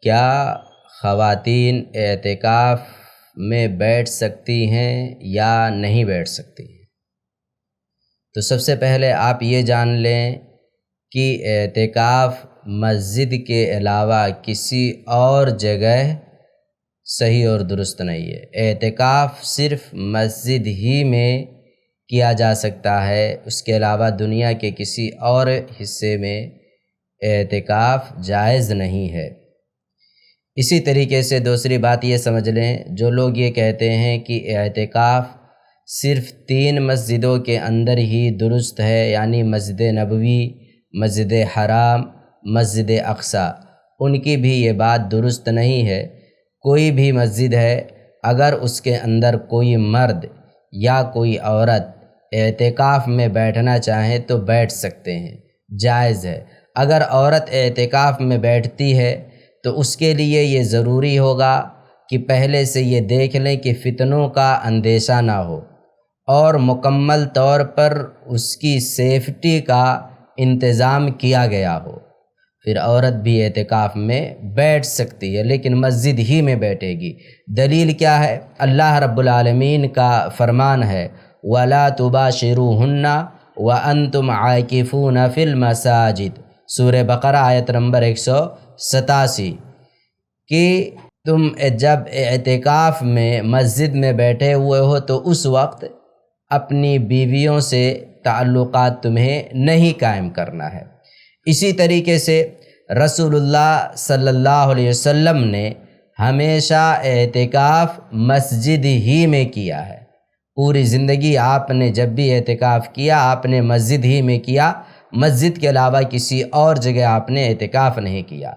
کیا خواتین اعتکاف میں بیٹھ سکتی ہیں یا نہیں بیٹھ سکتی ہیں؟ تو سب سے پہلے آپ یہ جان لیں کہ اعتکاف مسجد کے علاوہ کسی اور جگہ صحیح اور درست نہیں ہے۔ اعتکاف صرف مسجد ہی میں کیا جا سکتا ہے، اس کے علاوہ دنیا کے کسی اور حصے میں اعتکاف جائز نہیں ہے۔ اسی طریقے سے دوسری بات یہ سمجھ لیں، جو لوگ یہ کہتے ہیں کہ اعتکاف صرف 3 مسجدوں کے اندر ہی درست ہے، یعنی مسجد نبوی، مسجد حرام، مسجد اقصی، ان کی بھی یہ بات درست نہیں ہے۔ کوئی بھی مسجد ہے، اگر اس کے اندر کوئی مرد یا کوئی عورت اعتکاف میں بیٹھنا چاہیں تو بیٹھ سکتے ہیں، جائز ہے۔ اگر عورت اعتکاف میں بیٹھتی ہے تو اس کے لیے یہ ضروری ہوگا کہ پہلے سے یہ دیکھ لیں کہ فتنوں کا اندیشہ نہ ہو اور مکمل طور پر اس کی سیفٹی کا انتظام کیا گیا ہو، پھر عورت بھی اعتکاف میں بیٹھ سکتی ہے، لیکن مسجد ہی میں بیٹھے گی۔ دلیل کیا ہے؟ اللہ رب العالمین کا فرمان ہے وَلَا تُبَاشِرُوهُنَّ وَأَنْتُمْ عَاكِفُونَ فِي الْمَسَاجِدِ، سورہ بقرہ آیت نمبر 187، کہ تم جب اعتکاف میں مسجد میں بیٹھے ہوئے ہو تو اس وقت اپنی بیویوں سے تعلقات تمہیں نہیں قائم کرنا ہے۔ اسی طریقے سے رسول اللہ صلی اللہ علیہ وسلم نے ہمیشہ اعتکاف مسجد ہی میں کیا ہے۔ پوری زندگی آپ نے جب بھی اعتکاف کیا آپ نے مسجد ہی میں کیا، مسجد کے علاوہ کسی اور جگہ آپ نے اعتکاف نہیں کیا۔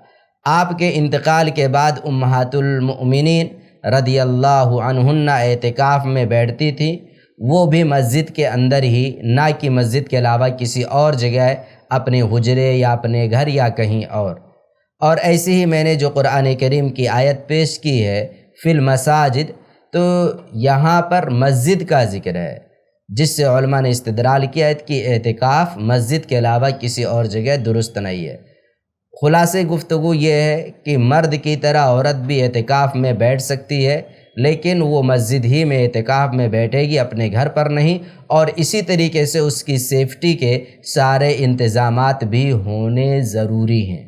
آپ کے انتقال کے بعد امہات المؤمنین رضی اللہ عنہن اعتکاف میں بیٹھتی تھیں، وہ بھی مسجد کے اندر ہی، نہ کہ مسجد کے علاوہ کسی اور جگہ، اپنے حجرے یا اپنے گھر یا کہیں اور ایسے ہی میں نے جو قرآن کریم کی آیت پیش کی ہے فی المساجد، تو یہاں پر مسجد کا ذکر ہے، جس سے علماء نے استدلال کیا ہے کہ اعتکاف مسجد کے علاوہ کسی اور جگہ درست نہیں ہے۔ خلاصے گفتگو یہ ہے کہ مرد کی طرح عورت بھی اعتکاف میں بیٹھ سکتی ہے، لیکن وہ مسجد ہی میں اعتکاف میں بیٹھے گی، اپنے گھر پر نہیں، اور اسی طریقے سے اس کی سیفٹی کے سارے انتظامات بھی ہونے ضروری ہیں۔